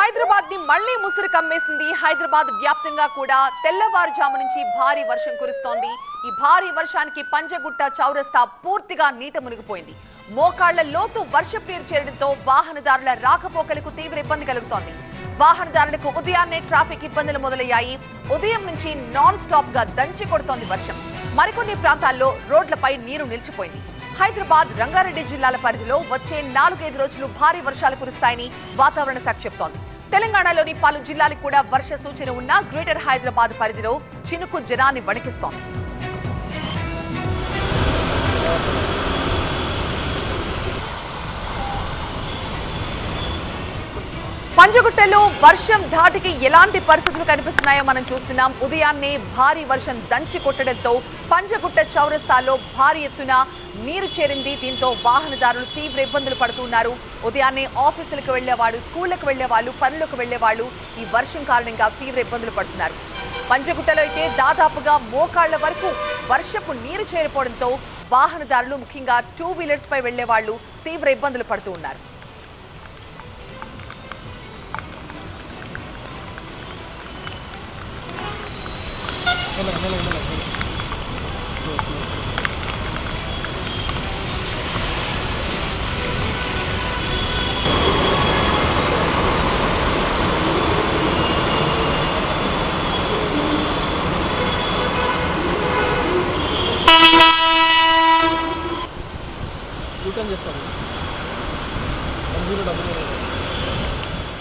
హైదరాబాద్ ని మళ్లీ ముసురు కమ్మేసింది. హైదరాబాద్ వ్యాప్తంగా కూడా తెల్లవారుజాము నుంచి భారీ వర్షం కురుస్తోంది. ఈ భారీ వర్షానికి పంజగుట్ట చౌరస్తా పూర్తిగా నీట మునిగిపోయింది. మోకాళ్ల లోతు వర్షపు నీరు చేరడంతో వాహనదారుల రాకపోకలకు తీవ్ర ఇబ్బంది కలుగుతోంది. వాహనదారులకు ఉదయాన్నే ట్రాఫిక్ ఇబ్బందులు మొదలయ్యాయి. ఉదయం నుంచి నాన్ స్టాప్ గా దంచి కొడుతోంది వర్షం. మరికొన్ని ప్రాంతాల్లో రోడ్లపై నీరు నిలిచిపోయింది. హైదరాబాద్, రంగారెడ్డి జిల్లాల పరిధిలో వచ్చే 4-5 రోజులు భారీ వర్షాలు కురుస్తాయని వాతావరణ శాఖ చెబుతోంది. తెలంగాణలోని పలు జిల్లాలకు కూడా వర్ష సూచన ఉన్న గ్రేటర్ హైదరాబాద్ పరిధిలో చినుకు జనాన్ని వణికిస్తోంది. పంజగుట్టలో వర్షం ధాటికి ఎలాంటి పరిస్థితులు కనిపిస్తున్నాయో మనం చూస్తున్నాం. ఉదయాన్నే భారీ వర్షం దంచి కొట్టడంతో పంజగుట్ట చౌరస్తాలో భారీ ఎత్తున నీరు చేరింది. దీంతో వాహనదారులు తీవ్ర ఇబ్బందులు పడుతున్నారు. ఉదయాన్నే ఆఫీసులకు వెళ్లేవాళ్ళు, స్కూళ్లకు వెళ్లేవాళ్ళు, పనులకు వెళ్లేవాళ్ళు ఈ వర్షం కారణంగా తీవ్ర ఇబ్బందులు పడుతున్నారు. పంజగుట్టలో అయితే దాదాపుగా మోకాళ్ల వరకు వర్షపు నీరు చేరిపోవడంతో వాహనదారులు, ముఖ్యంగా 2 వీలర్స్ పై వెళ్లేవాళ్ళు తీవ్ర ఇబ్బందులు పడుతూ ఉన్నారు.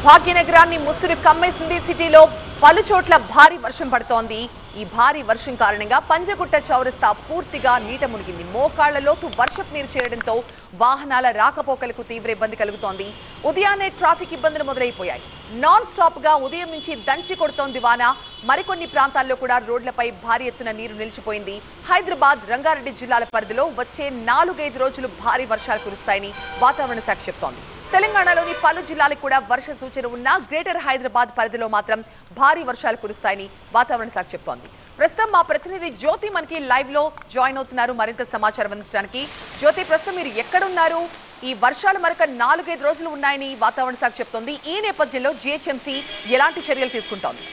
భాగ్యనగరాన్ని ముసురు కమ్మేసింది. సిటీలో పలు చోట్ల భారీ వర్షం పడుతోంది. ఈ భారీ వర్షం కారణంగా పంజగుట్ట చౌరస్తా పూర్తిగా నీట మునిగింది. మోకాళ్ల లోతు వర్షపు నీరు చేరడంతో వాహనాల రాకపోకలకు తీవ్ర ఇబ్బంది కలుగుతోంది. ఉదయాన్నే ట్రాఫిక్ ఇబ్బందులు మొదలైపోయాయి. నాన్ స్టాప్ గా ఉదయం నుంచి దంచి కొడుతోంది వాన. మరికొన్ని ప్రాంతాల్లో కూడా రోడ్లపై భారీ ఎత్తున నీరు నిలిచిపోయింది. హైదరాబాద్, రంగారెడ్డి జిల్లాల పరిధిలో వచ్చే 4-5 రోజులు భారీ వర్షాలు కురుస్తాయని వాతావరణ శాఖ చెబుతోంది. తెలంగాణలోని పలు జిల్లాలకు కూడా వర్ష సూచన ఉన్న గ్రేటర్ హైదరాబాద్ పరిధిలో మాత్రం భారీ వర్షాలు కురుస్తాయని వాతావరణ శాఖ చెబుతోంది. ప్రస్తుతం మా ప్రతినిధి జ్యోతి మనకి లైవ్ లో జాయిన్ అవుతున్నారు మరింత సమాచారం అందించడానికి. జ్యోతి, ప్రస్తుతం మీరు ఎక్కడున్నారు? ఈ వర్షాలు మరొక 4-5 రోజులు ఉన్నాయని వాతావరణ శాఖ చెబుతోంది. ఈ నేపథ్యంలో జీహెచ్ఎంసీ ఎలాంటి చర్యలు తీసుకుంటోంది?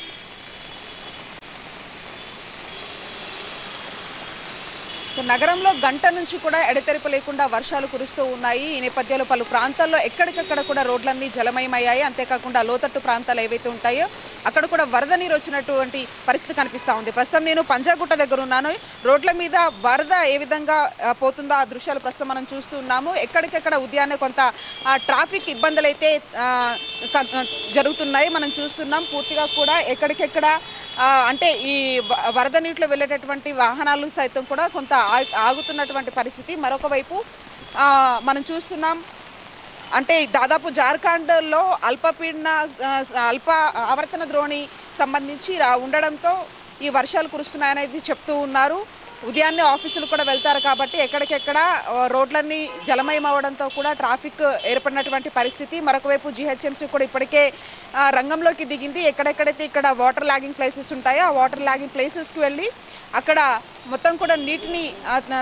నగరంలో గంట నుంచి కూడా ఎడతెరిపి లేకుండా వర్షాలు కురుస్తూ ఉన్నాయి. ఈ నేపథ్యంలో పలు ప్రాంతాల్లో ఎక్కడికక్కడ కూడా రోడ్లన్నీ జలమయమయ్యాయి. అంతేకాకుండా లోతట్టు ప్రాంతాలు ఏవైతే ఉంటాయో అక్కడ కూడా వరద నీరు వచ్చినటువంటి పరిస్థితి కనిపిస్తూ ఉంది. ప్రస్తుతం నేను పంజాగుట్ట దగ్గర ఉన్నాను. రోడ్ల మీద వరద ఏ విధంగా పోతుందో ఆ దృశ్యాలు ప్రస్తుతం మనం చూస్తున్నాము. ఎక్కడికెక్కడ ఉదయాన్నే కొంత ట్రాఫిక్ ఇబ్బందులు అయితే జరుగుతున్నాయి మనం చూస్తున్నాం. పూర్తిగా కూడా ఎక్కడికెక్కడ అంటే ఈ వరద నీటిలో వెళ్ళేటటువంటి వాహనాలు సైతం కూడా కొంత ఆగుతున్నటువంటి పరిస్థితి. మరొక వైపు మనం చూస్తున్నాం, అంటే దాదాపు జార్ఖండ్లో అల్ప ఆవర్తన ద్రోణి సంబంధించి ఉండడంతో ఈ వర్షాలు కురుస్తున్నాయనేది చెప్తూ ఉన్నారు. ఉదయాన్నే ఆఫీసులు కూడా వెళ్తారు కాబట్టి ఎక్కడికెక్కడ రోడ్లన్నీ జలమయం అవడంతో కూడా ట్రాఫిక్ ఏర్పడినటువంటి పరిస్థితి. మరొక వైపు జీహెచ్ఎంసీ కూడా ఇప్పటికే రంగంలోకి దిగింది. ఎక్కడెక్కడైతే ఇక్కడ వాటర్ లాగింగ్ ప్లేసెస్ ఉంటాయో ఆ వాటర్ లాగింగ్ ప్లేసెస్కి వెళ్ళి అక్కడ మొత్తం కూడా నీటిని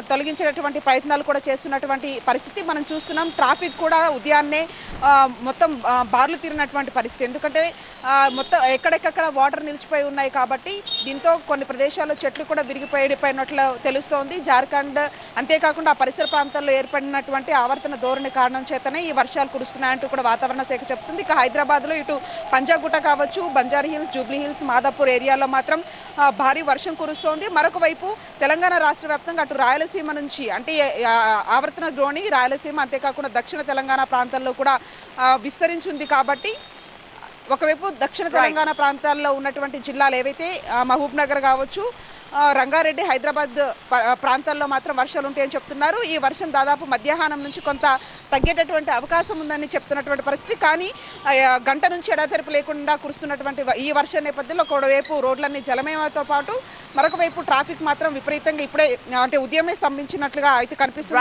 తొలగించేటటువంటి ప్రయత్నాలు కూడా చేస్తున్నటువంటి పరిస్థితి మనం చూస్తున్నాం. ట్రాఫిక్ కూడా ఉదయాన్నే మొత్తం బార్లు తీరినటువంటి పరిస్థితి. ఎందుకంటే మొత్తం ఎక్కడెక్కడ వాటర్ నిలిచిపోయి ఉన్నాయి కాబట్టి దీంతో కొన్ని ప్రదేశాల్లో చెట్లు కూడా విరిగిపోయినట్లు తెలుస్తోంది. జార్ఖండ్ అంతేకాకుండా ఆ పరిసర ప్రాంతాల్లో ఏర్పడినటువంటి ఆవర్తన ధోరణి కారణం చేతనే ఈ వర్షాలు కురుస్తున్నాయంటూ కూడా వాతావరణ శాఖ చెప్తుంది. ఇక హైదరాబాద్లో ఇటు పంజాగుట్ట కావచ్చు, Banjara hills, Jubilee hills, Madhapur ఏరియాలో మాత్రం భారీ వర్షం కురుస్తోంది. మరొక వైపు తెలంగాణ రాష్ట్ర వ్యాప్తంగా అటు రాయలసీమ నుంచి అంటే ఆవర్తన ద్రోణి రాయలసీమ అంతేకాకుండా దక్షిణ తెలంగాణ ప్రాంతాల్లో కూడా విస్తరించింది. కాబట్టి ఒకవైపు దక్షిణ తెలంగాణ ప్రాంతాల్లో ఉన్నటువంటి జిల్లాలు ఏవైతే మహబూబ్ నగర్ కావచ్చు, రంగారెడ్డి, హైదరాబాద్ ప్రాంతాల్లో మాత్రం వర్షాలు ఉంటాయని చెప్తున్నారు. ఈ వర్షం దాదాపు మధ్యాహ్నం నుంచి కొంత తగ్గేటటువంటి అవకాశం ఉందని చెప్తున్నటువంటి పరిస్థితి. కానీ గంట నుంచి ఎడతెరిపి లేకుండా కురుస్తున్నటువంటి ఈ వర్ష నేపథ్యంలో ఒకవైపు రోడ్లన్నీ జలమయంతో పాటు మరొక వైపు ట్రాఫిక్ మాత్రం విపరీతంగా ఇప్పుడే అంటే ఉదయమే స్తంభించినట్లుగా అయితే కనిపిస్తుంది.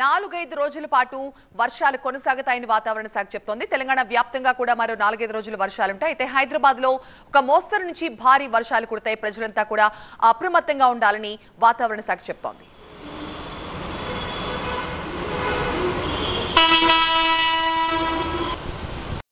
4-5 రోజుల పాటు వర్షాలు కొనసాగుతాయని వాతావరణ శాఖ చెప్తోంది. తెలంగాణ వ్యాప్తంగా కూడా మరో 4-5 రోజులు వర్షాలుంటాయి. అయితే హైదరాబాద్ లో ఒక మోస్తరు నుంచి భారీ వర్షాలు కుడతాయి. ప్రజలంతా కూడా అప్రమత్తంగా ఉండాలని వాతావరణ శాఖ చెప్తోంది.